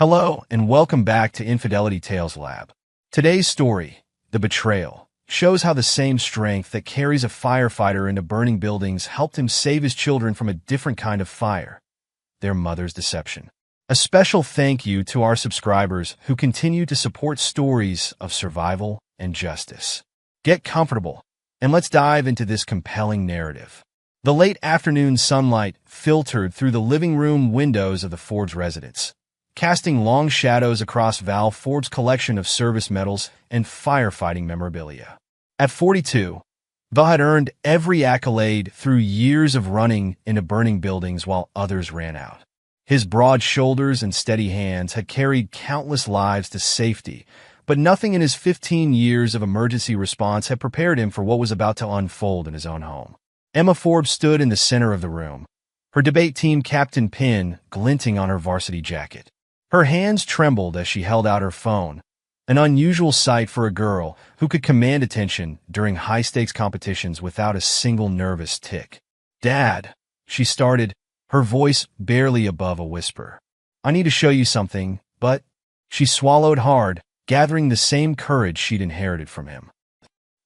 Hello, and welcome back to Infidelity Tales Lab. Today's story, The Betrayal, shows how the same strength that carries a firefighter into burning buildings helped him save his children from a different kind of fire, their mother's deception. A special thank you to our subscribers who continue to support stories of survival and justice. Get comfortable, and let's dive into this compelling narrative. The late afternoon sunlight filtered through the living room windows of the Forbes residence, casting long shadows across Val Forbes' collection of service medals and firefighting memorabilia. At 42, Val had earned every accolade through years of running into burning buildings while others ran out. His broad shoulders and steady hands had carried countless lives to safety, but nothing in his 15 years of emergency response had prepared him for what was about to unfold in his own home. Emma Forbes stood in the center of the room, her debate team captain pin glinting on her varsity jacket. Her hands trembled as she held out her phone, an unusual sight for a girl who could command attention during high-stakes competitions without a single nervous tick. "Dad," she started, her voice barely above a whisper. "I need to show you something, but—" She swallowed hard, gathering the same courage she'd inherited from him.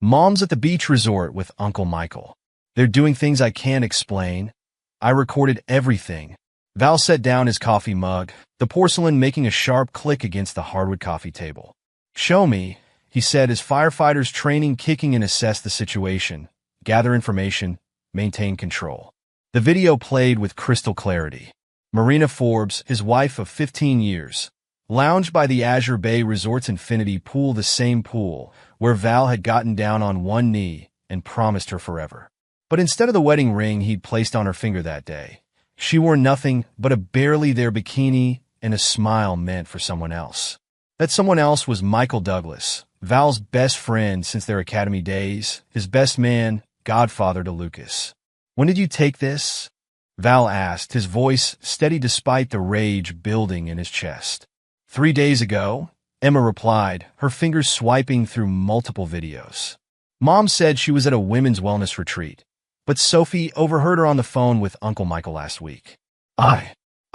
"Mom's at the beach resort with Uncle Michael. They're doing things I can't explain. I recorded everything." Val set down his coffee mug, the porcelain making a sharp click against the hardwood coffee table. "Show me," he said as firefighters training kicking and assessed the situation, gather information, maintain control. The video played with crystal clarity. Marina Forbes, his wife of 15 years, lounged by the Azure Bay Resort's infinity pool, the same pool where Val had gotten down on one knee and promised her forever. But instead of the wedding ring he'd placed on her finger that day, she wore nothing but a barely there bikini and a smile meant for someone else. That someone else was Michael Douglas, Val's best friend since their academy days, his best man, godfather to Lucas. "When did you take this?" Val asked, his voice steady despite the rage building in his chest. "3 days ago," Emma replied, her fingers swiping through multiple videos. "Mom said she was at a women's wellness retreat, but Sophie overheard her on the phone with Uncle Michael last week.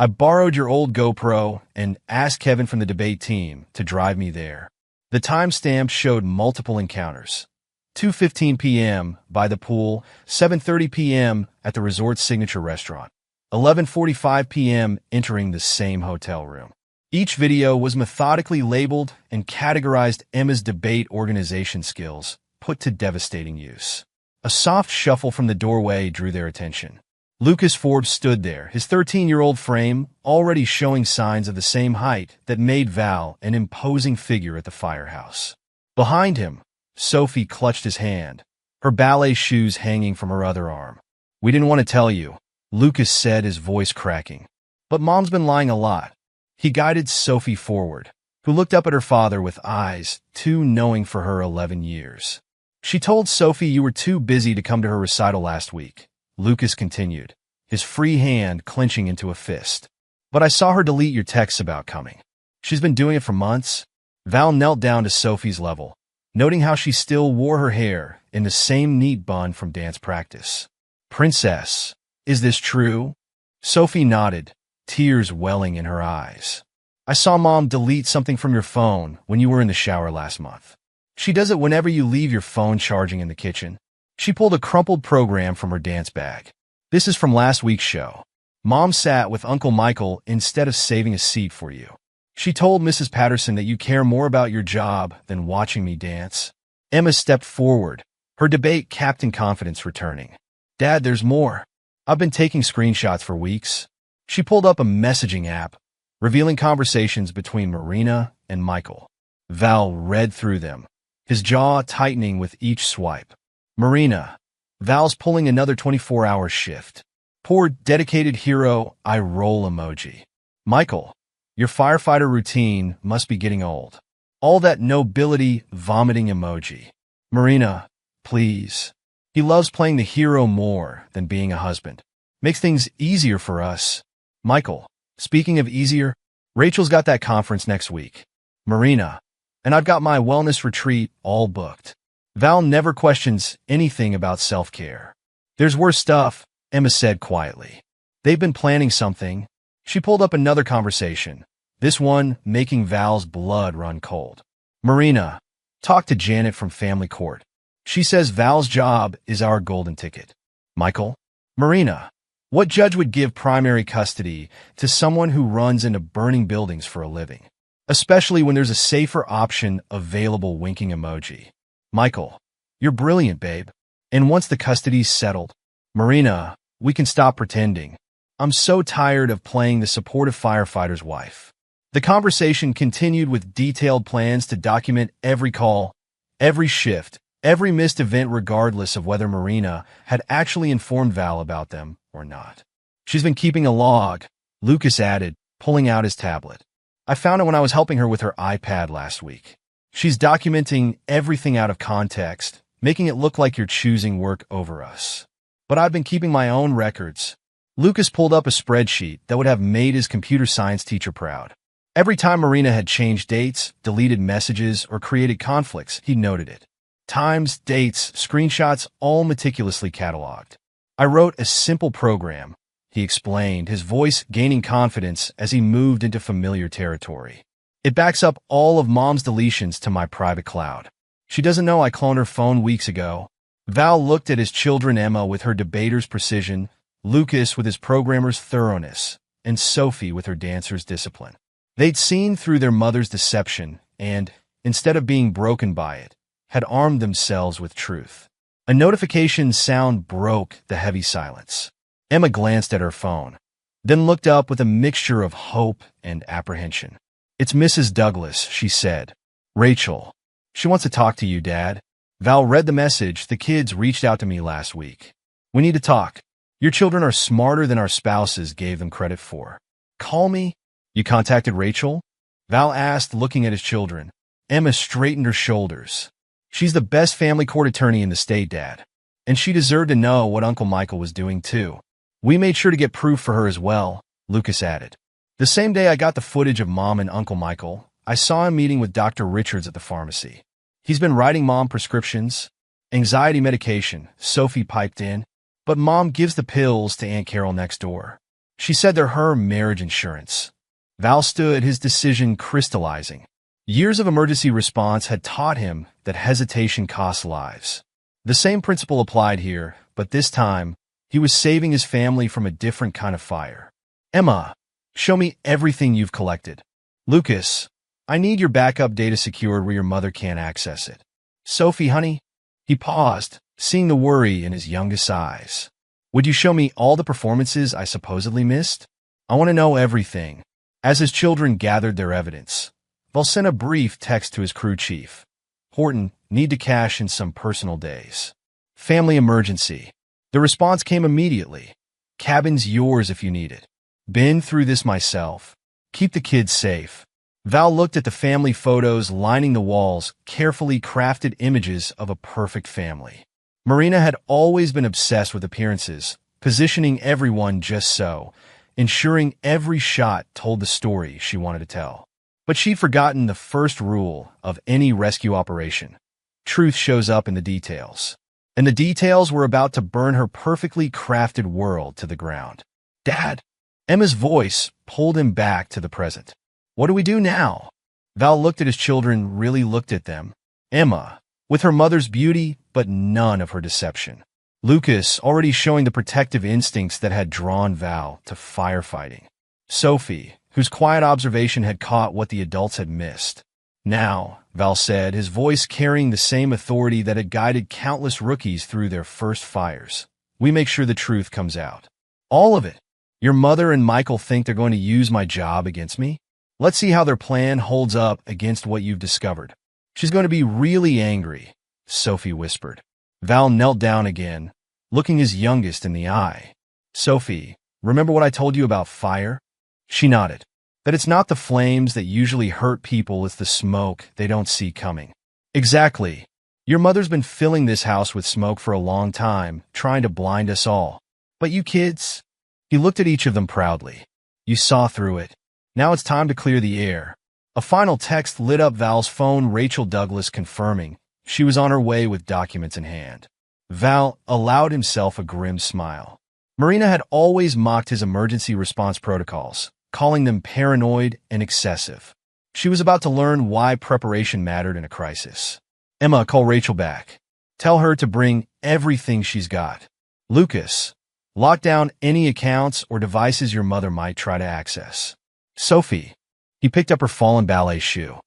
I borrowed your old GoPro and asked Kevin from the debate team to drive me there." The timestamp showed multiple encounters. 2:15 p.m. by the pool, 7:30 p.m. at the resort's signature restaurant, 11:45 p.m. entering the same hotel room. Each video was methodically labeled and categorized Emma's debate organization skills, put to devastating use. A soft shuffle from the doorway drew their attention. Lucas Forbes stood there, his 13-year-old frame already showing signs of the same height that made Val an imposing figure at the firehouse. Behind him, Sophie clutched his hand, her ballet shoes hanging from her other arm. "We didn't want to tell you," Lucas said, his voice cracking. "But Mom's been lying a lot." He guided Sophie forward, who looked up at her father with eyes too knowing for her 11 years. "She told Sophie you were too busy to come to her recital last week," Lucas continued, his free hand clenching into a fist. "But I saw her delete your texts about coming. She's been doing it for months." Val knelt down to Sophie's level, noting how she still wore her hair in the same neat bun from dance practice. "Princess, is this true?" Sophie nodded, tears welling in her eyes. "I saw Mom delete something from your phone when you were in the shower last month. She does it whenever you leave your phone charging in the kitchen." She pulled a crumpled program from her dance bag. "This is from last week's show. Mom sat with Uncle Michael instead of saving a seat for you. She told Mrs. Patterson that you care more about your job than watching me dance." Emma stepped forward, her debate captain confidence returning. "Dad, there's more. I've been taking screenshots for weeks." She pulled up a messaging app, revealing conversations between Marina and Michael. Val read through them, his jaw tightening with each swipe. "Marina, Val's pulling another 24-hour shift. Poor dedicated hero, eye roll emoji. Michael, your firefighter routine must be getting old. All that nobility vomiting emoji. Marina, please. He loves playing the hero more than being a husband. Makes things easier for us. Michael, speaking of easier, Rachel's got that conference next week. Marina, and I've got my wellness retreat all booked." Val never questions anything about self-care. "There's worse stuff," Emma said quietly. "They've been planning something." She pulled up another conversation, this one making Val's blood run cold. Marina, talk to Janet from family court. She says Val's job is our golden ticket. Michael, Marina, what judge would give primary custody to someone who runs into burning buildings for a living? Especially when there's a safer option available, winking emoji. Michael, you're brilliant, babe. And once the custody's settled, Marina, we can stop pretending. I'm so tired of playing the supportive firefighter's wife. The conversation continued with detailed plans to document every call, every shift, every missed event, regardless of whether Marina had actually informed Val about them or not. She's been keeping a log, Lucas added, pulling out his tablet. I found it when I was helping her with her iPad last week. She's documenting everything out of context, making it look like you're choosing work over us. But I've been keeping my own records. Lucas pulled up a spreadsheet that would have made his computer science teacher proud. Every time Marina had changed dates, deleted messages, or created conflicts, he noted it. Times, dates, screenshots, all meticulously cataloged. I wrote a simple program, he explained, his voice gaining confidence as he moved into familiar territory. It backs up all of Mom's deletions to my private cloud. She doesn't know I cloned her phone weeks ago. Val looked at his children, Emma with her debater's precision, Lucas with his programmer's thoroughness, and Sophie with her dancer's discipline. They'd seen through their mother's deception and, instead of being broken by it, had armed themselves with truth. A notification sound broke the heavy silence. Emma glanced at her phone, then looked up with a mixture of hope and apprehension. It's Mrs. Douglas, she said. Rachel. She wants to talk to you, Dad. Val read the message. The kids reached out to me last week. We need to talk. Your children are smarter than our spouses gave them credit for. Call me. You contacted Rachel? Val asked, looking at his children. Emma straightened her shoulders. She's the best family court attorney in the state, Dad. And she deserved to know what Uncle Michael was doing, too. We made sure to get proof for her as well, Lucas added. The same day I got the footage of Mom and Uncle Michael, I saw him meeting with Dr. Richards at the pharmacy. He's been writing Mom prescriptions, anxiety medication, Sophie piped in, but Mom gives the pills to Aunt Carol next door. She said they're her marriage insurance. Val stood, his decision crystallizing. Years of emergency response had taught him that hesitation costs lives. The same principle applied here, but this time, he was saving his family from a different kind of fire. Emma, show me everything you've collected. Lucas, I need your backup data secured where your mother can't access it. Sophie, honey. He paused, seeing the worry in his youngest eyes. Would you show me all the performances I supposedly missed? I want to know everything. As his children gathered their evidence, Val sent a brief text to his crew chief. Horton, need to cash in some personal days. Family emergency. The response came immediately. Cabin's yours if you need it. Been through this myself. Keep the kids safe. Val looked at the family photos lining the walls, carefully crafted images of a perfect family. Marina had always been obsessed with appearances, positioning everyone just so, ensuring every shot told the story she wanted to tell. But she'd forgotten the first rule of any rescue operation. Truth shows up in the details. And the details were about to burn her perfectly crafted world to the ground. Dad! Emma's voice pulled him back to the present. What do we do now? Val looked at his children, really looked at them. Emma, with her mother's beauty, but none of her deception. Lucas, already showing the protective instincts that had drawn Val to firefighting. Sophie, whose quiet observation had caught what the adults had missed. Now, Val said, his voice carrying the same authority that had guided countless rookies through their first fires. We make sure the truth comes out. All of it. Your mother and Michael think they're going to use my job against me? Let's see how their plan holds up against what you've discovered. She's going to be really angry, Sophie whispered. Val knelt down again, looking his youngest in the eye. Sophie, remember what I told you about fire? She nodded. That it's not the flames that usually hurt people, it's the smoke they don't see coming. Exactly. Your mother's been filling this house with smoke for a long time, trying to blind us all. But you kids? He looked at each of them proudly. You saw through it. Now it's time to clear the air. A final text lit up Val's phone, Rachel Douglas confirming she was on her way with documents in hand. Val allowed himself a grim smile. Marina had always mocked his emergency response protocols, calling them paranoid and excessive. She was about to learn why preparation mattered in a crisis. Emma, call Rachel back. Tell her to bring everything she's got. Lucas, lock down any accounts or devices your mother might try to access. Sophie, he picked up her fallen ballet shoe.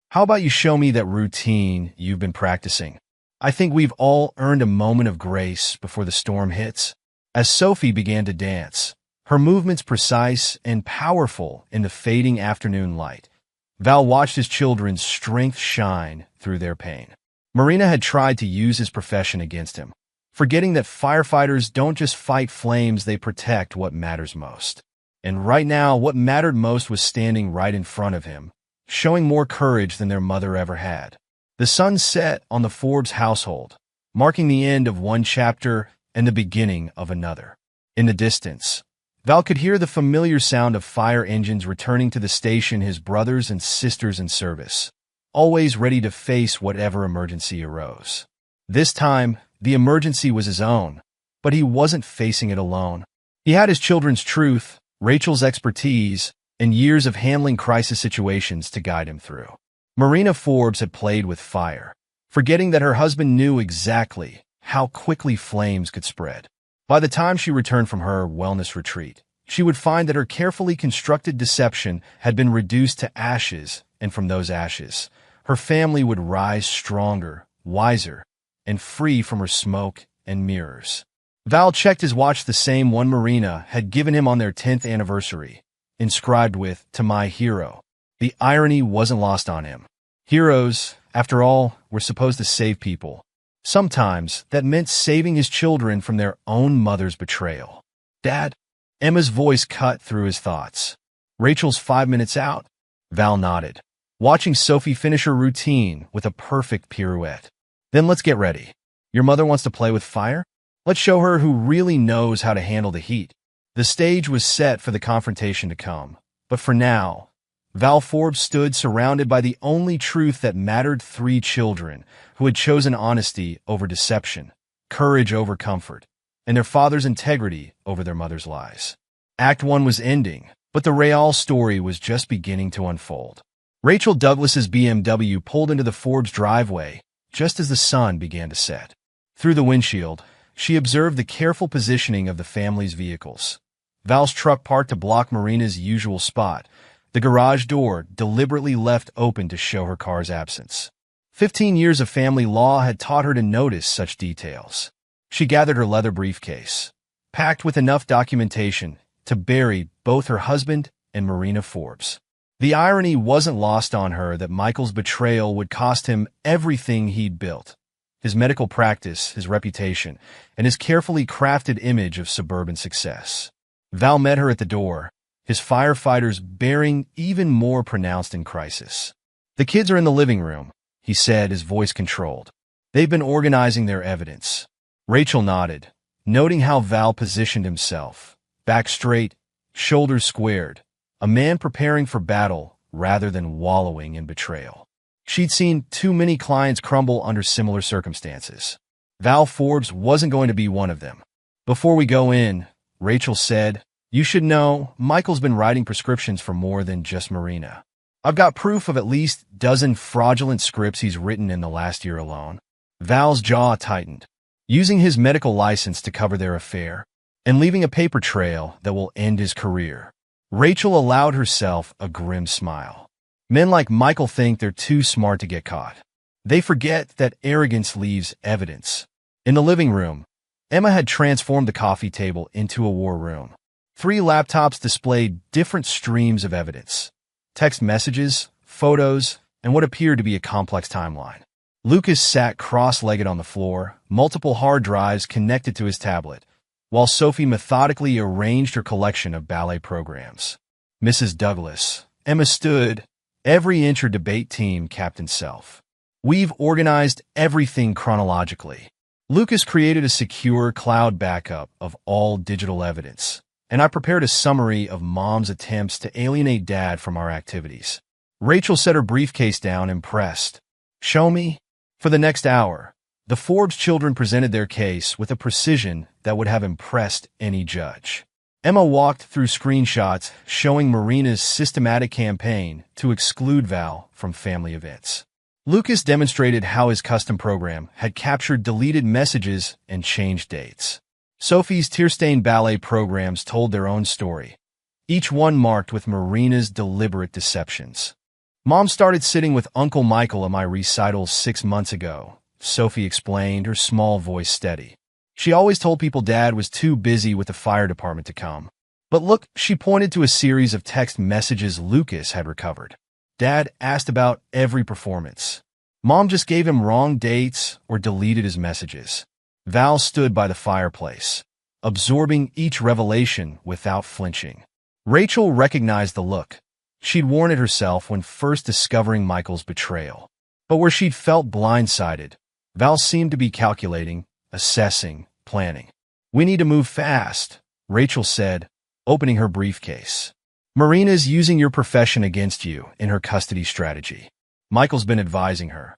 How about you show me that routine you've been practicing? I think we've all earned a moment of grace before the storm hits. As Sophie began to dance, her movements precise and powerful in the fading afternoon light, Val watched his children's strength shine through their pain. Marina had tried to use his profession against him, forgetting that firefighters don't just fight flames, they protect what matters most. And right now, what mattered most was standing right in front of him, showing more courage than their mother ever had. The sun set on the Forbes household, marking the end of one chapter and the beginning of another. In the distance, Val could hear the familiar sound of fire engines returning to the station, his brothers and sisters in service, always ready to face whatever emergency arose. This time, the emergency was his own, but he wasn't facing it alone. He had his children's truth, Rachel's expertise, and years of handling crisis situations to guide him through. Marina Forbes had played with fire, forgetting that her husband knew exactly how quickly flames could spread. By the time she returned from her wellness retreat, she would find that her carefully constructed deception had been reduced to ashes, and from those ashes, her family would rise stronger, wiser, and free from her smoke and mirrors. Val checked his watch, the same one Marina had given him on their 10th anniversary, inscribed with, "To my hero." The irony wasn't lost on him. Heroes, after all, were supposed to save people. Sometimes that meant saving his children from their own mother's betrayal. "Dad?" Emma's voice cut through his thoughts. "Rachel's 5 minutes out?" Val nodded, watching Sophie finish her routine with a perfect pirouette. "Then let's get ready. Your mother wants to play with fire? Let's show her who really knows how to handle the heat." The stage was set for the confrontation to come, but for now, Val Forbes stood surrounded by the only truth that mattered: 3 children who had chosen honesty over deception, courage over comfort, and their father's integrity over their mother's lies. Act 1 was ending, but the real story was just beginning to unfold. Rachel Douglas's BMW pulled into the Forbes driveway just as the sun began to set. Through the windshield, she observed the careful positioning of the family's vehicles. Val's truck parked to block Marina's usual spot, the garage door deliberately left open to show her car's absence. 15 years of family law had taught her to notice such details. She gathered her leather briefcase, packed with enough documentation to bury both her husband and Marina Forbes. The irony wasn't lost on her that Michael's betrayal would cost him everything he'd built: his medical practice, his reputation, and his carefully crafted image of suburban success. Val met her at the door, his firefighters bearing even more pronounced in crisis. "The kids are in the living room," he said, his voice controlled. "They've been organizing their evidence." Rachel nodded, noting how Val positioned himself, back straight, shoulders squared, a man preparing for battle rather than wallowing in betrayal. She'd seen too many clients crumble under similar circumstances. Val Forbes wasn't going to be one of them. "Before we go in," Rachel said, "you should know Michael's been writing prescriptions for more than just Marina. I've got proof of at least a dozen fraudulent scripts he's written in the last year alone." Val's jaw tightened, using his medical license to cover their affair, and leaving a paper trail that will end his career. Rachel allowed herself a grim smile. Men like Michael think they're too smart to get caught. They forget that arrogance leaves evidence. In the living room, Emma had transformed the coffee table into a war room. 3 laptops displayed different streams of evidence: text messages, photos, and what appeared to be a complex timeline. Lucas sat cross-legged on the floor, multiple hard drives connected to his tablet, while Sophie methodically arranged her collection of ballet programs. "Mrs. Douglas," Emma stood, every inch her debate team captain self. "We've organized everything chronologically. Lucas created a secure cloud backup of all digital evidence, and I prepared a summary of Mom's attempts to alienate Dad from our activities." Rachel set her briefcase down, impressed. "Show me." For the next hour, the Forbes children presented their case with a precision that would have impressed any judge. Emma walked through screenshots showing Marina's systematic campaign to exclude Val from family events. Lucas demonstrated how his custom program had captured deleted messages and changed dates. Sophie's tear-stained ballet programs told their own story, each one marked with Marina's deliberate deceptions. Mom started sitting with Uncle Michael at my recitals 6 months ago, Sophie explained, her small voice steady. She always told people Dad was too busy with the fire department to come. But look, she pointed to a series of text messages Lucas had recovered. Dad asked about every performance. Mom just gave him wrong dates or deleted his messages. Val stood by the fireplace, absorbing each revelation without flinching. Rachel recognized the look. She'd worn it herself when first discovering Michael's betrayal. But where she'd felt blindsided, Val seemed to be calculating, assessing, planning. "We need to move fast," Rachel said, opening her briefcase. "Marina's using your profession against you in her custody strategy." Michael's been advising her.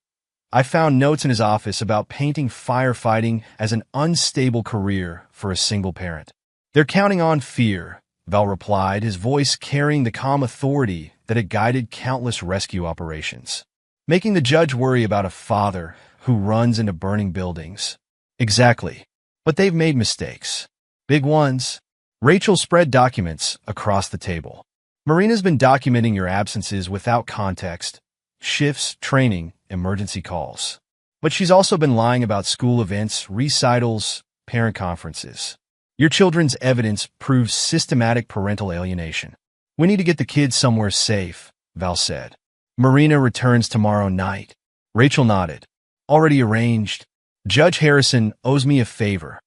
"I found notes in his office about painting firefighting as an unstable career for a single parent." "They're counting on fear," Val replied, his voice carrying the calm authority that had guided countless rescue operations. "Making the judge worry about a father who runs into burning buildings." "Exactly. But they've made mistakes. Big ones." Rachel spread documents across the table. "Marina's been documenting your absences without context, shifts, training, emergency calls. But she's also been lying about school events, recitals, parent conferences. Your children's evidence proves systematic parental alienation. We need to get the kids somewhere safe," Val said. "Marina returns tomorrow night." Rachel nodded. "Already arranged. Judge Harrison owes me a favor.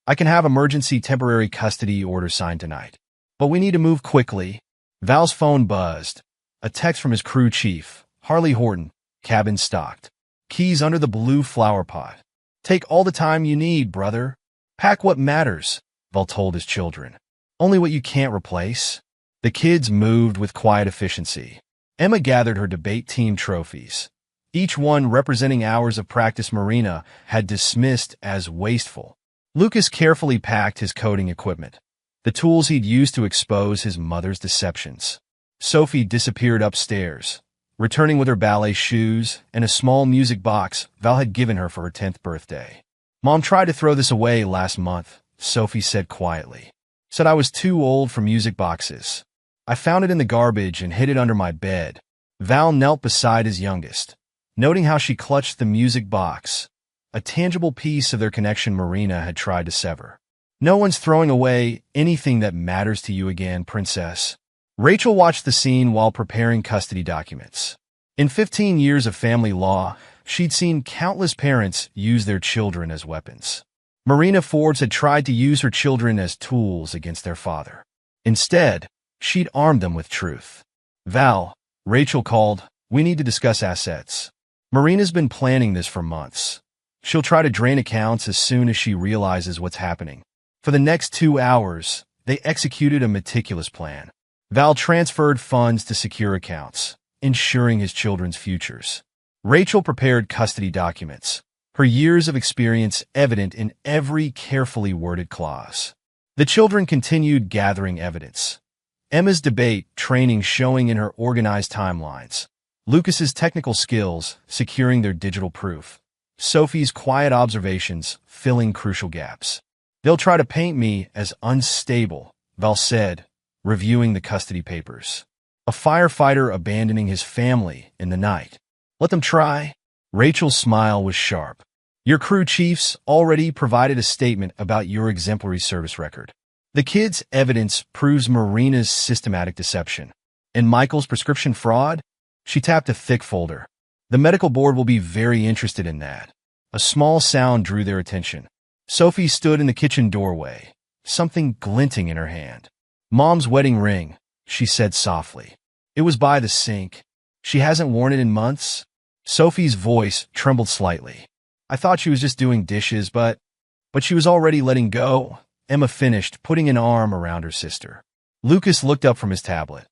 I can have emergency temporary custody order signed tonight. But we need to move quickly." Val's phone buzzed. A text from his crew chief, Harley Horton, cabin stocked. "Keys under the blue flower pot. Take all the time you need, brother. Pack what matters," Val told his children. "Only what you can't replace." The kids moved with quiet efficiency. Emma gathered her debate team trophies, each one representing hours of practice Marina had dismissed as wasteful. Lucas carefully packed his coding equipment, the tools he'd used to expose his mother's deceptions. Sophie disappeared upstairs, returning with her ballet shoes and a small music box Val had given her for her 10th birthday. "Mom tried to throw this away last month," Sophie said quietly. "Said I was too old for music boxes. I found it in the garbage and hid it under my bed." Val knelt beside his youngest, noting how she clutched the music box, a tangible piece of their connection Marina had tried to sever. "No one's throwing away anything that matters to you again, princess." Rachel watched the scene while preparing custody documents. In 15 years of family law, she'd seen countless parents use their children as weapons. Marina Forbes had tried to use her children as tools against their father. Instead, she'd armed them with truth. "Val," Rachel called, "we need to discuss assets. Marina's been planning this for months. She'll try to drain accounts as soon as she realizes what's happening." For the next 2 hours, they executed a meticulous plan. Val transferred funds to secure accounts, ensuring his children's futures. Rachel prepared custody documents, her years of experience evident in every carefully worded clause. The children continued gathering evidence. Emma's debate training showing in her organized timelines. Lucas's technical skills securing their digital proof. Sophie's quiet observations filling crucial gaps. "They'll try to paint me as unstable," Val said, reviewing the custody papers. "A firefighter abandoning his family in the night. Let them try." Rachel's smile was sharp. "Your crew chiefs already provided a statement about your exemplary service record. The kids' evidence proves Marina's systematic deception. And Michael's prescription fraud?" She tapped a thick folder. "The medical board will be very interested in that." A small sound drew their attention. Sophie stood in the kitchen doorway, something glinting in her hand. "Mom's wedding ring," she said softly. "It was by the sink. She hasn't worn it in months." Sophie's voice trembled slightly. "I thought she was just doing dishes, but she was already letting go," Emma finished, putting an arm around her sister. Lucas looked up from his tablet.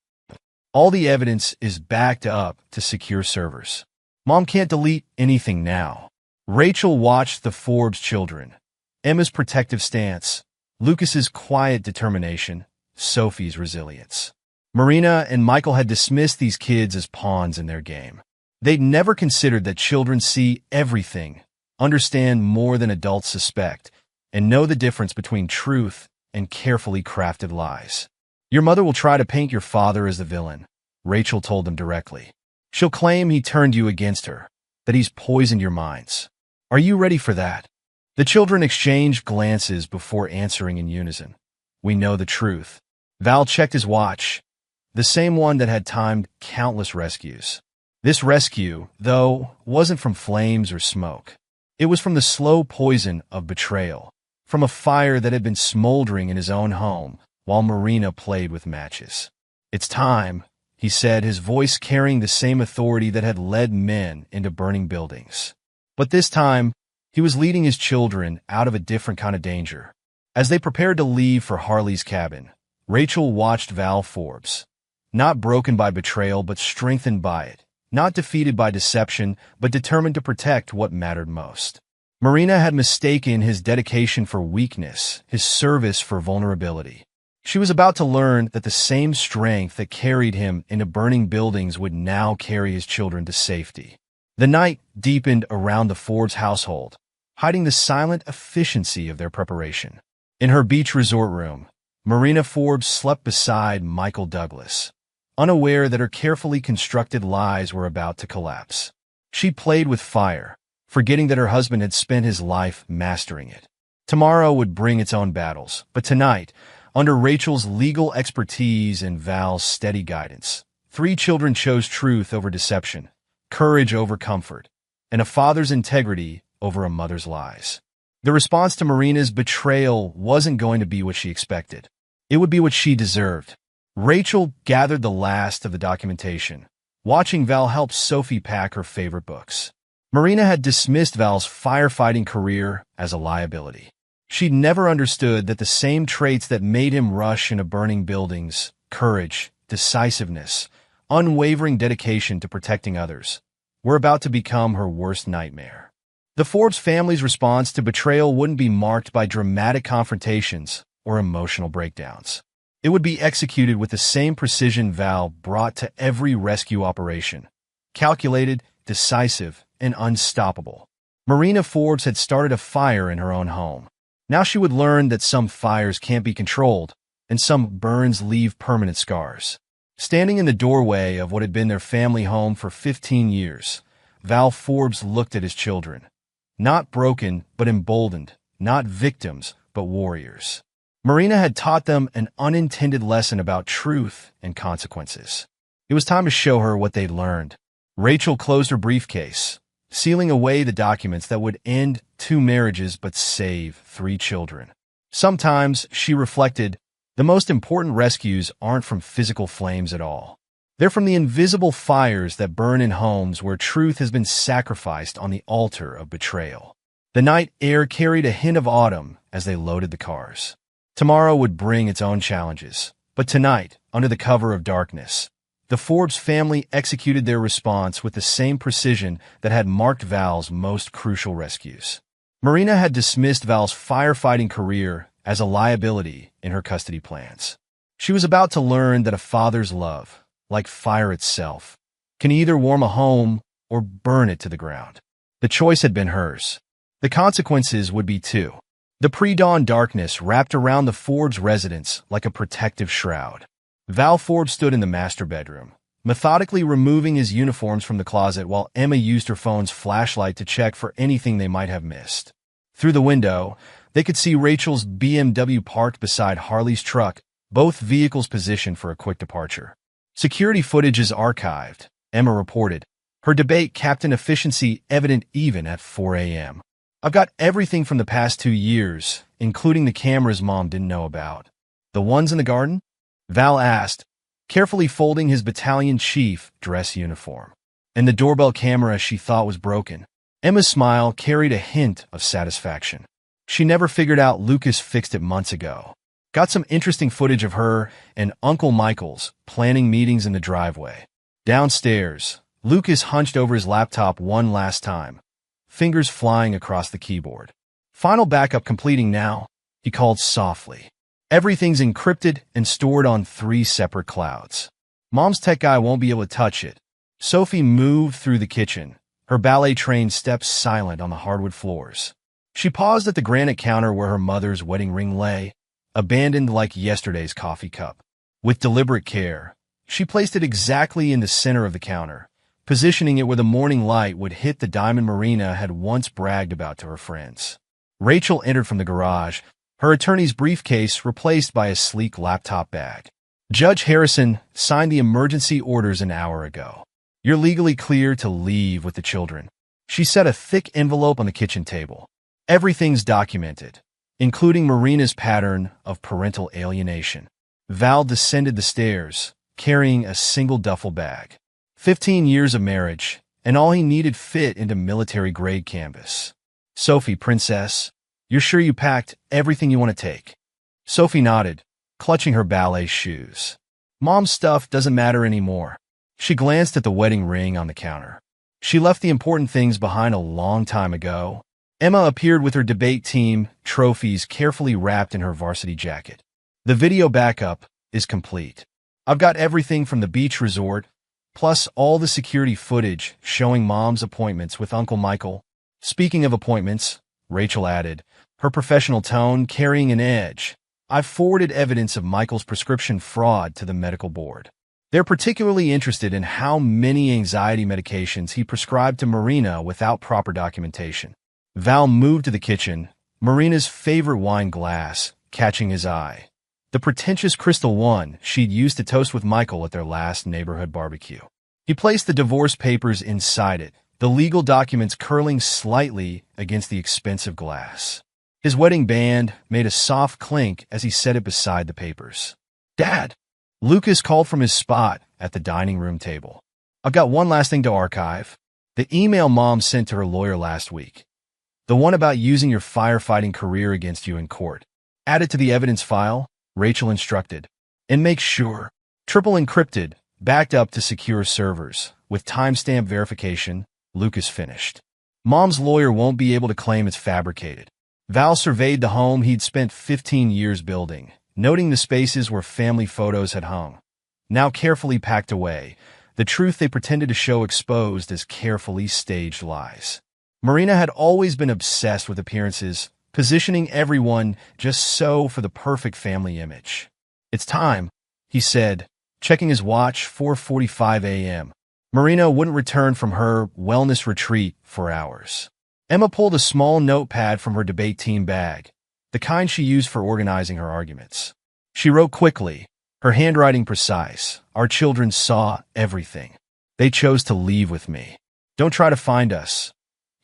"All the evidence is backed up to secure servers. Mom can't delete anything now." Rachel watched the Forbes children. Emma's protective stance, Lucas's quiet determination, Sophie's resilience. Marina and Michael had dismissed these kids as pawns in their game. They'd never considered that children see everything, understand more than adults suspect, and know the difference between truth and carefully crafted lies. Your mother will try to paint your father as the villain, Rachel told them directly. She'll claim he turned you against her, that he's poisoned your minds. Are you ready for that? The children exchanged glances before answering in unison. We know the truth. Val checked his watch, the same one that had timed countless rescues. This rescue, though, wasn't from flames or smoke. It was from the slow poison of betrayal, from a fire that had been smoldering in his own home while Marina played with matches. It's time, he said, his voice carrying the same authority that had led men into burning buildings. But this time, he was leading his children out of a different kind of danger. As they prepared to leave for Harley's cabin, Rachel watched Val Forbes, not broken by betrayal but strengthened by it. Not defeated by deception, but determined to protect what mattered most. Marina had mistaken his dedication for weakness, his service for vulnerability. She was about to learn that the same strength that carried him into burning buildings would now carry his children to safety. The night deepened around the Forbes household, hiding the silent efficiency of their preparation. In her beach resort room, Marina Forbes slept beside Michael Douglas, unaware that her carefully constructed lies were about to collapse. She played with fire, forgetting that her husband had spent his life mastering it. Tomorrow would bring its own battles, but tonight, under Rachel's legal expertise and Val's steady guidance, 3 children chose truth over deception, courage over comfort, and a father's integrity over a mother's lies. The response to Marina's betrayal wasn't going to be what she expected. It would be what she deserved. Rachel gathered the last of the documentation, watching Val help Sophie pack her favorite books. Marina had dismissed Val's firefighting career as a liability. She'd never understood that the same traits that made him rush into burning buildings, courage, decisiveness, unwavering dedication to protecting others, were about to become her worst nightmare. The Forbes family's response to betrayal wouldn't be marked by dramatic confrontations or emotional breakdowns. It would be executed with the same precision Val brought to every rescue operation. Calculated, decisive, and unstoppable. Marina Forbes had started a fire in her own home. Now she would learn that some fires can't be controlled, and some burns leave permanent scars. Standing in the doorway of what had been their family home for 15 years, Val Forbes looked at his children. Not broken, but emboldened. Not victims, but warriors. Marina had taught them an unintended lesson about truth and consequences. It was time to show her what they'd learned. Rachel closed her briefcase, sealing away the documents that would end 2 marriages but save 3 children. Sometimes, she reflected, the most important rescues aren't from physical flames at all. They're from the invisible fires that burn in homes where truth has been sacrificed on the altar of betrayal. The night air carried a hint of autumn as they loaded the cars. Tomorrow would bring its own challenges, but tonight, under the cover of darkness, the Forbes family executed their response with the same precision that had marked Val's most crucial rescues. Marina had dismissed Val's firefighting career as a liability in her custody plans. She was about to learn that a father's love, like fire itself, can either warm a home or burn it to the ground. The choice had been hers. The consequences would be too. The pre-dawn darkness wrapped around the Forbes residence like a protective shroud. Val Forbes stood in the master bedroom, methodically removing his uniforms from the closet while Emma used her phone's flashlight to check for anything they might have missed. Through the window, they could see Rachel's BMW parked beside Harley's truck, both vehicles positioned for a quick departure. Security footage is archived, Emma reported, her debate Captain Efficiency evident even at 4 a.m. I've got everything from the past 2 years, including the cameras Mom didn't know about. The ones in the garden? Val asked, carefully folding his battalion chief dress uniform. And the doorbell camera she thought was broken. Emma's smile carried a hint of satisfaction. She never figured out Lucas fixed it months ago. Got some interesting footage of her and Uncle Michael's planning meetings in the driveway. Downstairs, Lucas hunched over his laptop one last time, fingers flying across the keyboard. Final backup completing now, he called softly. Everything's encrypted and stored on 3 separate clouds. Mom's tech guy won't be able to touch it. Sophie moved through the kitchen, her ballet-trained steps silent on the hardwood floors. She paused at the granite counter where her mother's wedding ring lay, abandoned like yesterday's coffee cup. With deliberate care, she placed it exactly in the center of the counter, positioning it where the morning light would hit the diamond Marina had once bragged about to her friends. Rachel entered from the garage, her attorney's briefcase replaced by a sleek laptop bag. Judge Harrison signed the emergency orders an hour ago. You're legally clear to leave with the children. She set a thick envelope on the kitchen table. Everything's documented, including Marina's pattern of parental alienation. Val descended the stairs, carrying a single duffel bag. 15 years of marriage, and all he needed fit into military-grade canvas. Sophie, princess, you're sure you packed everything you want to take? Sophie nodded, clutching her ballet shoes. Mom's stuff doesn't matter anymore. She glanced at the wedding ring on the counter. She left the important things behind a long time ago. Emma appeared with her debate team trophies carefully wrapped in her varsity jacket. The video backup is complete. I've got everything from the beach resort, plus all the security footage showing Mom's appointments with Uncle Michael. Speaking of appointments, Rachel added, her professional tone carrying an edge, I've forwarded evidence of Michael's prescription fraud to the medical board. They're particularly interested in how many anxiety medications he prescribed to Marina without proper documentation. Val moved to the kitchen, Marina's favorite wine glass catching his eye. The pretentious crystal one she'd used to toast with Michael at their last neighborhood barbecue. He placed the divorce papers inside it, the legal documents curling slightly against the expensive glass. His wedding band made a soft clink as he set it beside the papers. Dad! Lucas called from his spot at the dining room table. I've got one last thing to archive. The email Mom sent to her lawyer last week. The one about using your firefighting career against you in court. Add it to the evidence file, Rachel instructed. And make sure, triple encrypted, backed up to secure servers, with timestamp verification, Lucas finished. Mom's lawyer won't be able to claim it's fabricated. Val surveyed the home he'd spent 15 years building, noting the spaces where family photos had hung. Now carefully packed away, the truth they pretended to show exposed as carefully staged lies. Marina had always been obsessed with appearances, positioning everyone just so for the perfect family image. It's time, he said, checking his watch, 4:45 a.m. Marina wouldn't return from her wellness retreat for hours. Emma pulled a small notepad from her debate team bag, the kind she used for organizing her arguments. She wrote quickly, her handwriting precise. Our children saw everything. They chose to leave with me. Don't try to find us.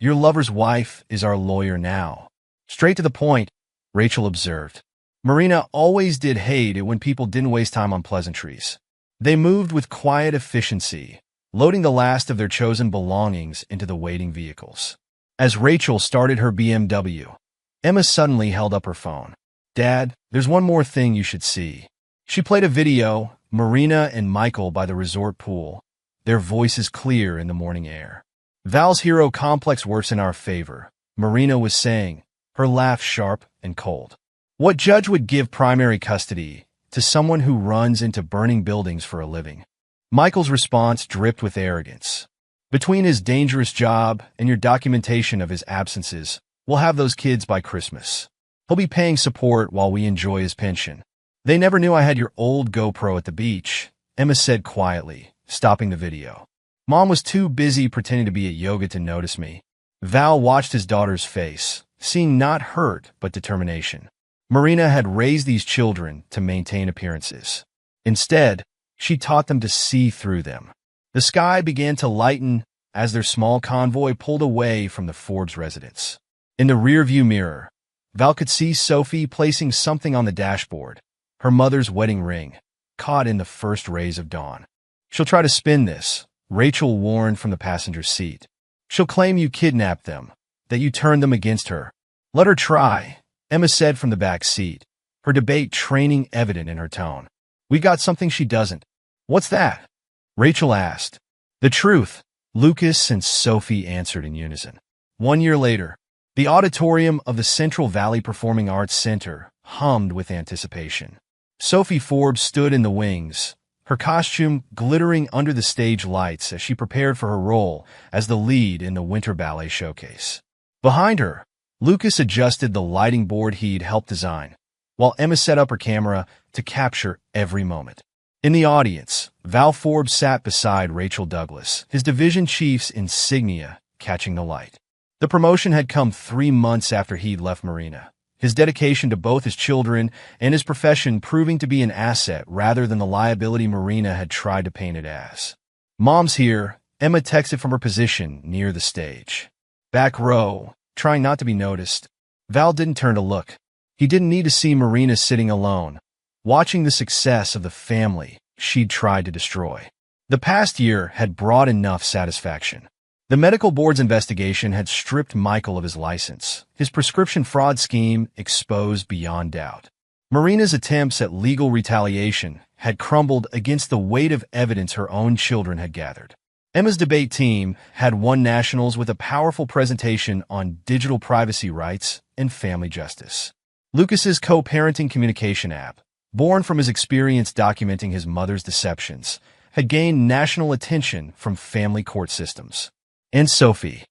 Your lover's wife is our lawyer now. Straight to the point, Rachel observed. Marina always did hate it when people didn't waste time on pleasantries. They moved with quiet efficiency, loading the last of their chosen belongings into the waiting vehicles. As Rachel started her BMW, Emma suddenly held up her phone. Dad, there's one more thing you should see. She played a video, Marina and Michael by the resort pool, their voices clear in the morning air. Val's hero complex works in our favor, Marina was saying, her laugh sharp and cold. What judge would give primary custody to someone who runs into burning buildings for a living? Michael's response dripped with arrogance. Between his dangerous job and your documentation of his absences, we'll have those kids by Christmas. He'll be paying support while we enjoy his pension. They never knew I had your old GoPro at the beach, Emma said quietly, stopping the video. Mom was too busy pretending to be at yoga to notice me. Val watched his daughter's face, seeing not hurt but determination. Marina had raised these children to maintain appearances. Instead, she taught them to see through them. The sky began to lighten as their small convoy pulled away from the Forbes residence. In the rearview mirror, Val could see Sophie placing something on the dashboard, her mother's wedding ring, caught in the first rays of dawn. She'll try to spin this, Rachel warned from the passenger seat. She'll claim you kidnapped them, that you turned them against her. Let her try, Emma said from the back seat, her debate training evident in her tone. We got something she doesn't. What's that? Rachel asked. The truth, Lucas and Sophie answered in unison. 1 year later, the auditorium of the Central Valley Performing Arts Center hummed with anticipation. Sophie Forbes stood in the wings, her costume glittering under the stage lights as she prepared for her role as the lead in the Winter Ballet Showcase. Behind her, Lucas adjusted the lighting board he'd helped design, while Emma set up her camera to capture every moment. In the audience, Val Forbes sat beside Rachel Douglas, his division chief's insignia catching the light. The promotion had come 3 months after he'd left Marina, his dedication to both his children and his profession proving to be an asset rather than the liability Marina had tried to paint it as. "Mom's here," Emma texted from her position near the stage. Back row, trying not to be noticed, Val didn't turn to look. He didn't need to see Marina sitting alone, watching the success of the family she'd tried to destroy. The past year had brought enough satisfaction. The medical board's investigation had stripped Michael of his license, his prescription fraud scheme exposed beyond doubt. Marina's attempts at legal retaliation had crumbled against the weight of evidence her own children had gathered. Emma's debate team had won nationals with a powerful presentation on digital privacy rights and family justice. Lucas's co-parenting communication app, born from his experience documenting his mother's deceptions, had gained national attention from family court systems. And Sophie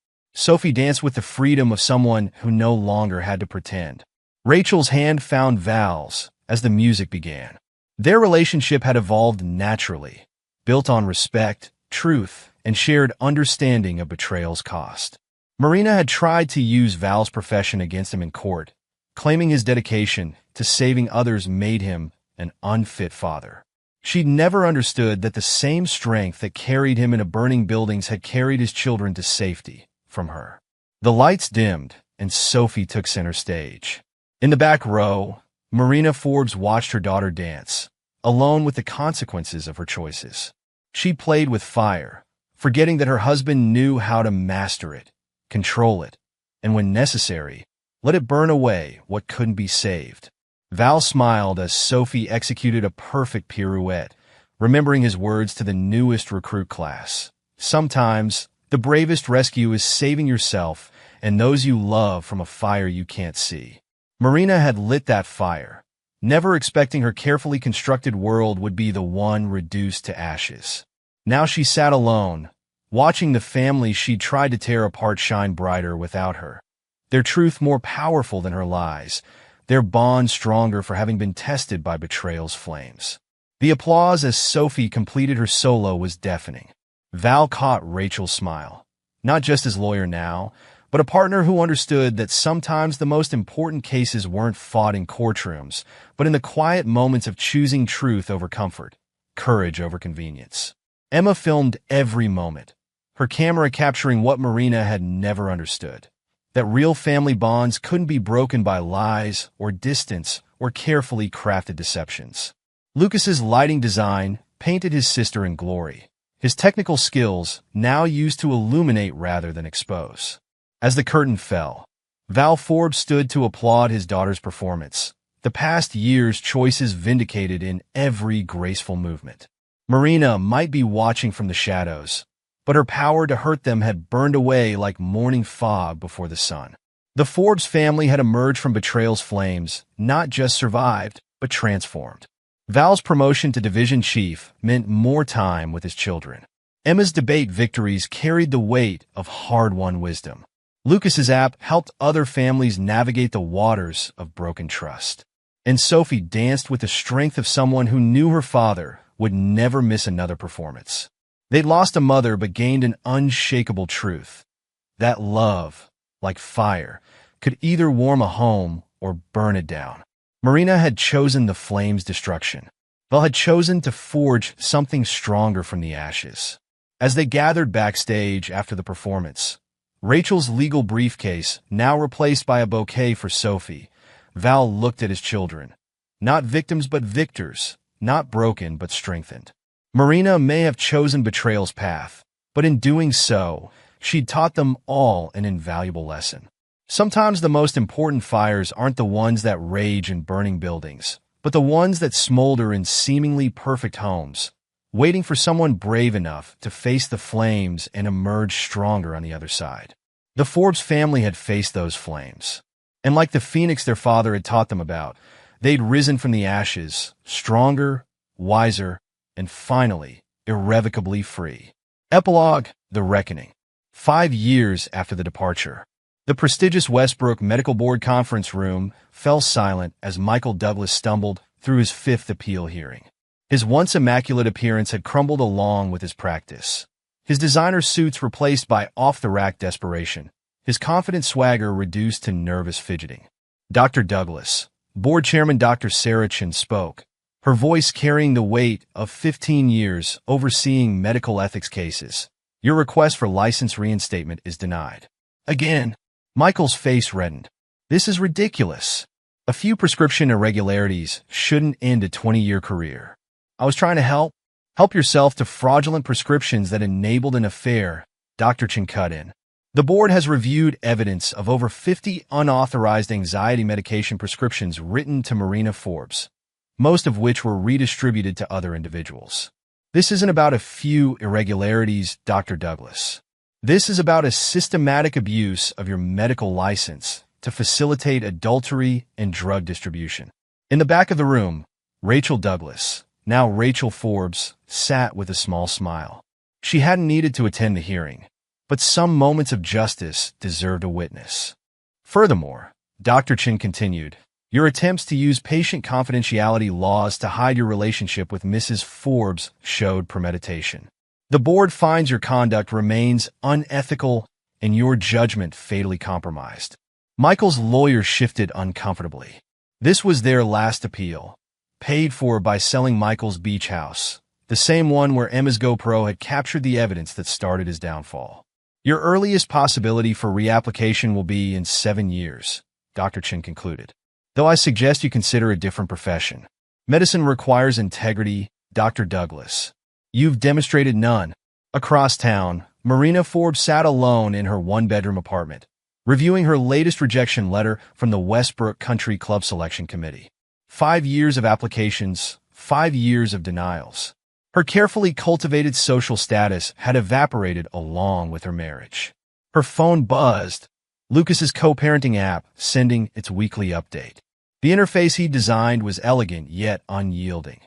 danced with the freedom of someone who no longer had to pretend. Rachel's hand found Val's as the music began. Their relationship had evolved naturally, built on respect, truth, and shared understanding of betrayal's cost. Marina had tried to use Val's profession against him in court, claiming his dedication to saving others made him an unfit father. She'd never understood that the same strength that carried him into burning buildings had carried his children to safety from her. The lights dimmed, and Sophie took center stage. In the back row, Marina Forbes watched her daughter dance, alone with the consequences of her choices. She played with fire, forgetting that her husband knew how to master it, control it, and when necessary, let it burn away what couldn't be saved. Val smiled as Sophie executed a perfect pirouette, remembering his words to the newest recruit class. "Sometimes, the bravest rescue is saving yourself and those you love from a fire you can't see." Marina had lit that fire, never expecting her carefully constructed world would be the one reduced to ashes. Now she sat alone, watching the family she'd tried to tear apart shine brighter without her. Their truth more powerful than her lies, their bond stronger for having been tested by betrayal's flames. The applause as Sophie completed her solo was deafening. Val caught Rachel's smile, not just as lawyer now, but a partner who understood that sometimes the most important cases weren't fought in courtrooms, but in the quiet moments of choosing truth over comfort, courage over convenience. Emma filmed every moment, her camera capturing what Marina had never understood. That real family bonds couldn't be broken by lies or distance or carefully crafted deceptions. Lucas's lighting design painted his sister in glory, his technical skills now used to illuminate rather than expose. As the curtain fell, Val Forbes stood to applaud his daughter's performance, the past year's choices vindicated in every graceful movement. Marina might be watching from the shadows, but her power to hurt them had burned away like morning fog before the sun. The Forbes family had emerged from betrayal's flames, not just survived, but transformed. Val's promotion to division chief meant more time with his children. Emma's debate victories carried the weight of hard-won wisdom. Lucas's app helped other families navigate the waters of broken trust. And Sophie danced with the strength of someone who knew her father would never miss another performance. They'd lost a mother but gained an unshakable truth. That love, like fire, could either warm a home or burn it down. Marina had chosen the flame's destruction. Val had chosen to forge something stronger from the ashes. As they gathered backstage after the performance, Rachel's legal briefcase now replaced by a bouquet for Sophie, Val looked at his children. Not victims but victors, not broken but strengthened. Marina may have chosen betrayal's path, but in doing so, she'd taught them all an invaluable lesson. Sometimes the most important fires aren't the ones that rage in burning buildings, but the ones that smolder in seemingly perfect homes, waiting for someone brave enough to face the flames and emerge stronger on the other side. The Forbes family had faced those flames, and like the phoenix their father had taught them about, They'd risen from the ashes, stronger, wiser, and finally, irrevocably free. Epilogue: The Reckoning. 5 years after the departure, the prestigious Westbrook Medical Board conference room fell silent as Michael Douglas stumbled through his fifth appeal hearing. His once immaculate appearance had crumbled along with his practice. His designer suits replaced by off-the-rack desperation, his confident swagger reduced to nervous fidgeting. Dr. Douglas, Board Chairman Dr. Sarah Chin spoke, her voice carrying the weight of 15 years overseeing medical ethics cases. Your request for license reinstatement is denied. Again, Michael's face reddened. This is ridiculous. A few prescription irregularities shouldn't end a 20-year career. I was trying to help. Help yourself to fraudulent prescriptions that enabled an affair, Dr. Chin cut in. The board has reviewed evidence of over 50 unauthorized anxiety medication prescriptions written to Marina Forbes, most of which were redistributed to other individuals. This isn't about a few irregularities, Dr. Douglas. This is about a systematic abuse of your medical license to facilitate adultery and drug distribution. In the back of the room, Rachel Douglas, now Rachel Forbes, sat with a small smile. She hadn't needed to attend the hearing, but some moments of justice deserved a witness. Furthermore, Dr. Chin continued, your attempts to use patient confidentiality laws to hide your relationship with Mrs. Forbes showed premeditation. The board finds your conduct remains unethical and your judgment fatally compromised. Michael's lawyer shifted uncomfortably. This was their last appeal, paid for by selling Michael's beach house, the same one where Emma's GoPro had captured the evidence that started his downfall. Your earliest possibility for reapplication will be in 7 years, Dr. Chin concluded. Though I suggest you consider a different profession. Medicine requires integrity, Dr. Douglas. You've demonstrated none. Across town, Marina Forbes sat alone in her one-bedroom apartment, reviewing her latest rejection letter from the Westbrook Country Club Selection Committee. 5 years of applications, 5 years of denials. Her carefully cultivated social status had evaporated along with her marriage. Her phone buzzed, Lucas's co-parenting app sending its weekly update. The interface he designed was elegant yet unyielding.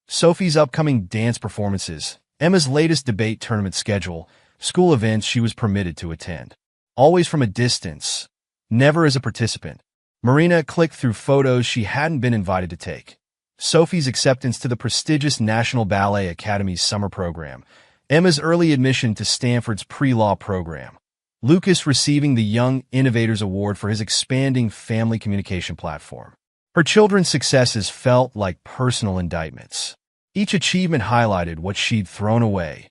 Sophie's upcoming dance performances, Emma's latest debate tournament schedule, school events she was permitted to attend. Always from a distance, never as a participant. Marina clicked through photos she hadn't been invited to take. Sophie's acceptance to the prestigious National Ballet Academy's summer program, Emma's early admission to Stanford's pre-law program, Lucas receiving the Young Innovators Award for his expanding family communication platform. Her children's successes felt like personal indictments. Each achievement highlighted what she'd thrown away.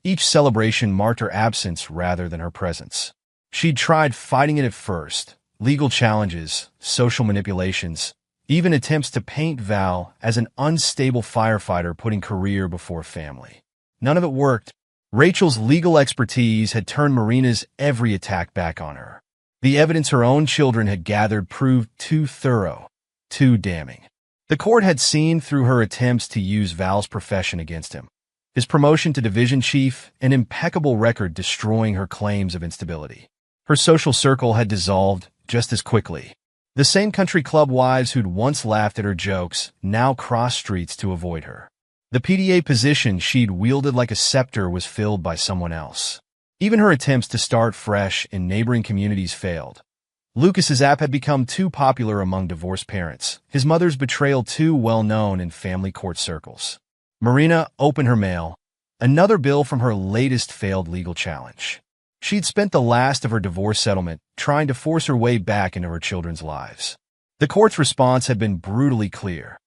Each celebration marked her absence rather than her presence. She'd tried fighting it at first, legal challenges, social manipulations, even attempts to paint Val as an unstable firefighter putting career before family. None of it worked. Rachel's legal expertise had turned Marina's every attack back on her. The evidence her own children had gathered proved too thorough, too damning. The court had seen through her attempts to use Val's profession against him. His promotion to division chief, an impeccable record destroying her claims of instability. Her social circle had dissolved just as quickly. The same country club wives who'd once laughed at her jokes now crossed streets to avoid her. The PDA position she'd wielded like a scepter was filled by someone else. Even her attempts to start fresh in neighboring communities failed. Lucas's app had become too popular among divorced parents, his mother's betrayal too well known in family court circles. Marina opened her mail, another bill from her latest failed legal challenge. She'd spent the last of her divorce settlement trying to force her way back into her children's lives. The court's response had been brutally clear.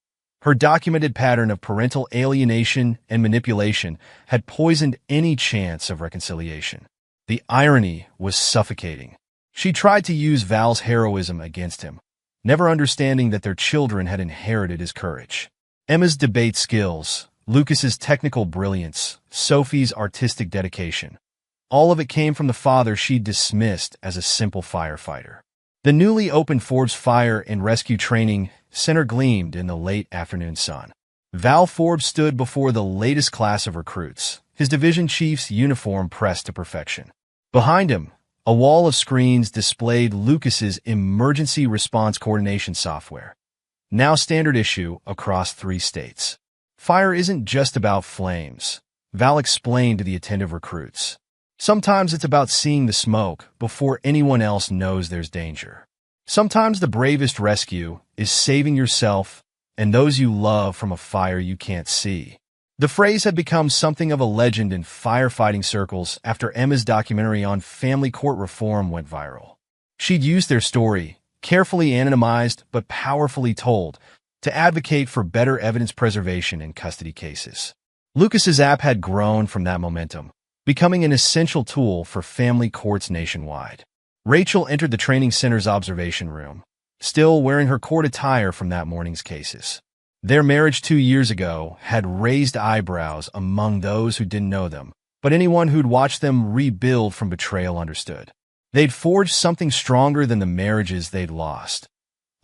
Her documented pattern of parental alienation and manipulation had poisoned any chance of reconciliation. The irony was suffocating. She tried to use Val's heroism against him, never understanding that their children had inherited his courage. Emma's debate skills, Lucas's technical brilliance, Sophie's artistic dedication. All of it came from the father she'd dismissed as a simple firefighter. The newly opened Forbes Fire and Rescue Training Center gleamed in the late afternoon sun. Val Forbes stood before the latest class of recruits, his division chief's uniform pressed to perfection. Behind him, a wall of screens displayed Lucas's emergency response coordination software. now standard issue across 3 states. Fire isn't just about flames, Val explained to the attentive recruits. Sometimes it's about seeing the smoke before anyone else knows there's danger. Sometimes the bravest rescue is saving yourself and those you love from a fire you can't see. The phrase had become something of a legend in firefighting circles after Emma's documentary on family court reform went viral. She'd used their story, carefully anonymized but powerfully told, to advocate for better evidence preservation in custody cases. Lucas's app had grown from that momentum, becoming an essential tool for family courts nationwide. Rachel entered the training center's observation room, still wearing her court attire from that morning's cases. Their marriage 2 years ago had raised eyebrows among those who didn't know them, but anyone who'd watched them rebuild from betrayal understood. They'd forged something stronger than the marriages they'd lost.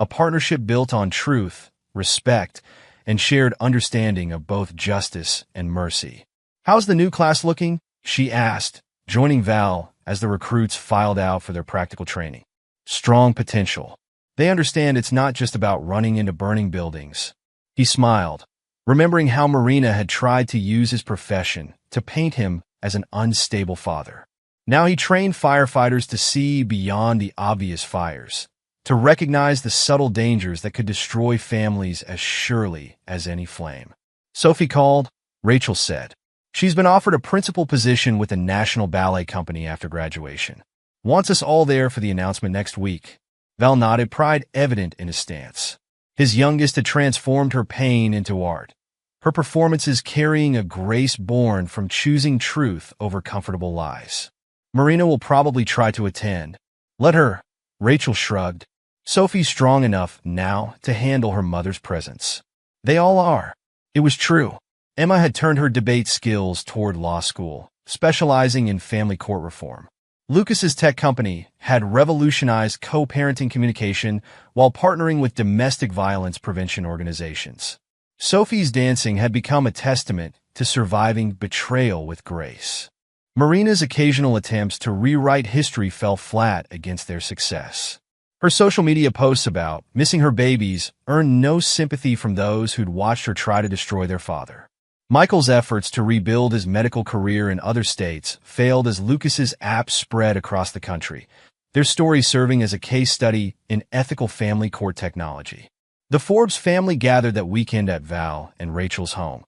A partnership built on truth, respect, and shared understanding of both justice and mercy. "How's the new class looking?" she asked, joining Val as the recruits filed out for their practical training. "Strong potential. They understand it's not just about running into burning buildings." He smiled, remembering how Marina had tried to use his profession to paint him as an unstable father. Now he trained firefighters to see beyond the obvious fires, to recognize the subtle dangers that could destroy families as surely as any flame. "Sophie called," Rachel said. "She's been offered a principal position with the National Ballet Company after graduation. Wants us all there for the announcement next week." Val nodded, pride evident in his stance. His youngest had transformed her pain into art, her performances carrying a grace born from choosing truth over comfortable lies. "Marina will probably try to attend. Let her," Rachel shrugged. "Sophie's strong enough now to handle her mother's presence." They all are. It was true. Emma had turned her debate skills toward law school, specializing in family court reform. Lucas's tech company had revolutionized co-parenting communication while partnering with domestic violence prevention organizations. Sophie's dancing had become a testament to surviving betrayal with grace. Marina's occasional attempts to rewrite history fell flat against their success. Her social media posts about missing her babies earned no sympathy from those who'd watched her try to destroy their father. Michael's efforts to rebuild his medical career in other states failed as Lucas's app spread across the country, their story serving as a case study in ethical family court technology. The Forbes family gathered that weekend at Val and Rachel's home.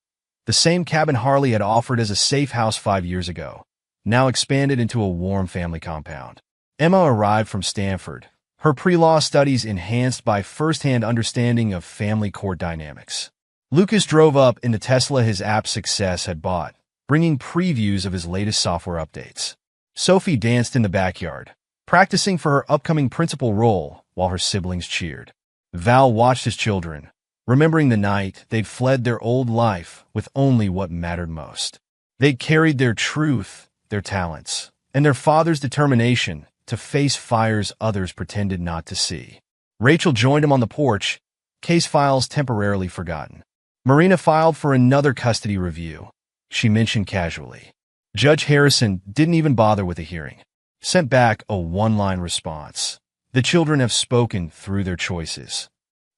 The same cabin Harley had offered as a safe house 5 years ago, now expanded into a warm family compound. Emma arrived from Stanford, her pre-law studies enhanced by first-hand understanding of family court dynamics. Lucas drove up in the Tesla his app success had bought, bringing previews of his latest software updates. Sophie danced in the backyard, practicing for her upcoming principal role while her siblings cheered. Val watched his children, remembering the night they'd fled their old life with only what mattered most. They'd carried their truth, their talents, and their father's determination to face fires others pretended not to see. Rachel joined him on the porch, case files temporarily forgotten. Marina filed for another custody review, she mentioned casually. Judge Harrison didn't even bother with a hearing. Sent back a one-line response. "The children have spoken through their choices."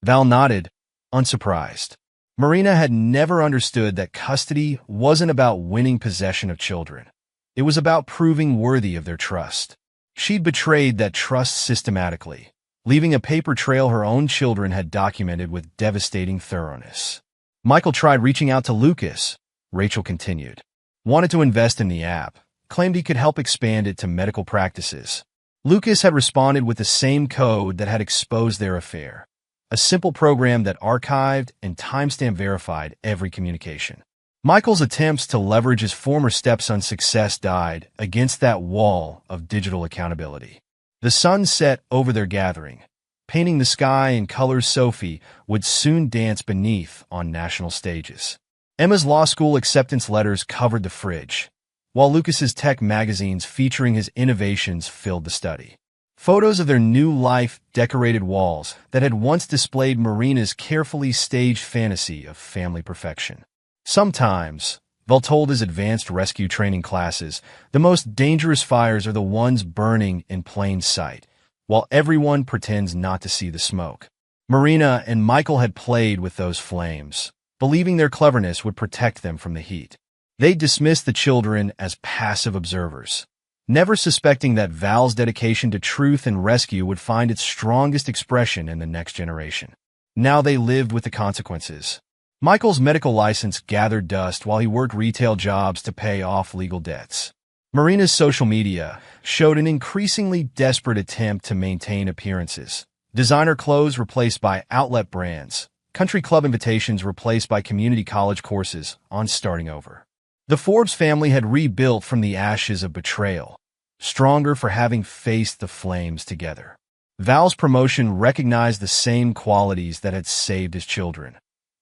Val nodded, unsurprised. Marina had never understood that custody wasn't about winning possession of children. It was about proving worthy of their trust. She'd betrayed that trust systematically, leaving a paper trail her own children had documented with devastating thoroughness. Michael tried reaching out to Lucas, Rachel continued. Wanted to invest in the app, claimed he could help expand it to medical practices. Lucas had responded with the same code that had exposed their affair, a simple program that archived and timestamp verified every communication. Michael's attempts to leverage his former stepson's success died against that wall of digital accountability. The sun set over their gathering, painting the sky in colors Sophie would soon dance beneath on national stages. Emma's law school acceptance letters covered the fridge, while Lucas's tech magazines featuring his innovations filled the study. Photos of their new life decorated walls that had once displayed Marina's carefully staged fantasy of family perfection. Sometimes, Val told his advanced rescue training classes, the most dangerous fires are the ones burning in plain sight, while everyone pretends not to see the smoke. Marina and Michael had played with those flames, believing their cleverness would protect them from the heat. They dismissed the children as passive observers, never suspecting that Val's dedication to truth and rescue would find its strongest expression in the next generation. Now they lived with the consequences. Michael's medical license gathered dust while he worked retail jobs to pay off legal debts. Marina's social media showed an increasingly desperate attempt to maintain appearances. Designer clothes replaced by outlet brands, country club invitations replaced by community college courses on starting over. The Forbes family had rebuilt from the ashes of betrayal, stronger for having faced the flames together. Val's promotion recognized the same qualities that had saved his children.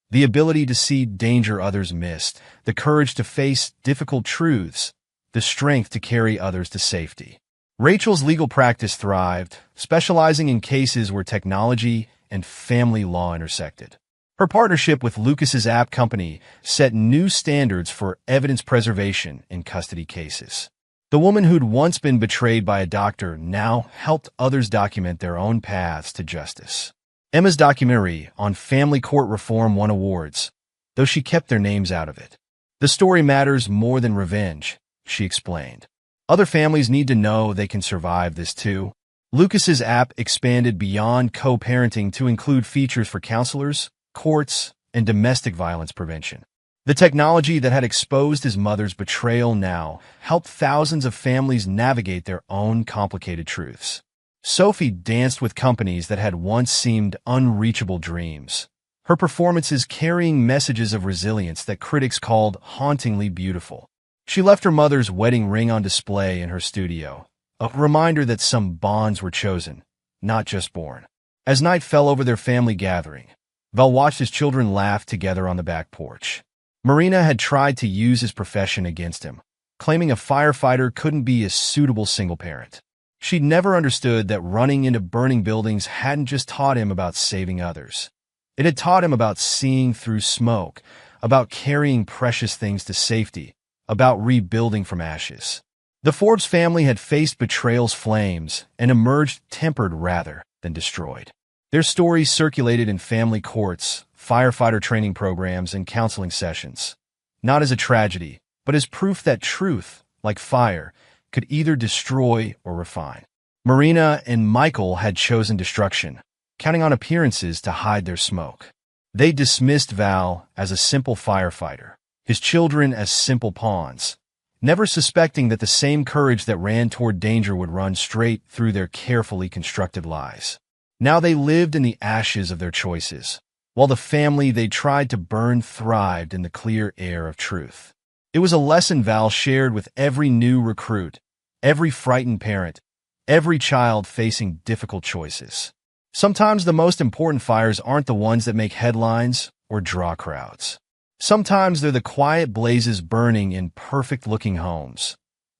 The ability to see danger others missed, the courage to face difficult truths, the strength to carry others to safety. Rachel's legal practice thrived, specializing in cases where technology and family law intersected. Her partnership with Lucas's app company set new standards for evidence preservation in custody cases. The woman who'd once been betrayed by a doctor now helped others document their own paths to justice. Emma's documentary on family court reform won awards, though she kept their names out of it. The story matters more than revenge, she explained. Other families need to know they can survive this too. Lucas's app expanded beyond co-parenting to include features for counselors, courts, and domestic violence prevention. The technology that had exposed his mother's betrayal now helped thousands of families navigate their own complicated truths. Sophie danced with companies that had once seemed unreachable dreams, her performances carrying messages of resilience that critics called hauntingly beautiful. She left her mother's wedding ring on display in her studio, a reminder that some bonds were chosen, not just born. As night fell over their family gathering, Val watched his children laugh together on the back porch. Marina had tried to use his profession against him, claiming a firefighter couldn't be a suitable single parent. She'd never understood that running into burning buildings hadn't just taught him about saving others. It had taught him about seeing through smoke, about carrying precious things to safety, about rebuilding from ashes. The Forbes family had faced betrayal's flames and emerged tempered rather than destroyed. Their stories circulated in family courts, firefighter training programs, and counseling sessions, not as a tragedy, but as proof that truth, like fire, could either destroy or refine. Marina and Michael had chosen destruction, counting on appearances to hide their smoke. They dismissed Val as a simple firefighter, his children as simple pawns, never suspecting that the same courage that ran toward danger would run straight through their carefully constructed lives. Now they lived in the ashes of their choices, while the family they tried to burn thrived in the clear air of truth. It was a lesson Val shared with every new recruit, every frightened parent, every child facing difficult choices. Sometimes the most important fires aren't the ones that make headlines or draw crowds. Sometimes they're the quiet blazes burning in perfect-looking homes,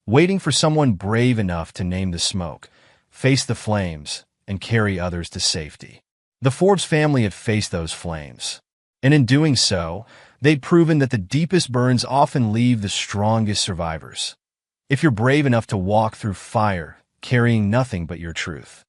waiting for someone brave enough to name the smoke, face the flames, and carry others to safety. The Forbes family had faced those flames, and in doing so, they'd proven that the deepest burns often leave the strongest survivors. If you're brave enough to walk through fire, carrying nothing but your truth,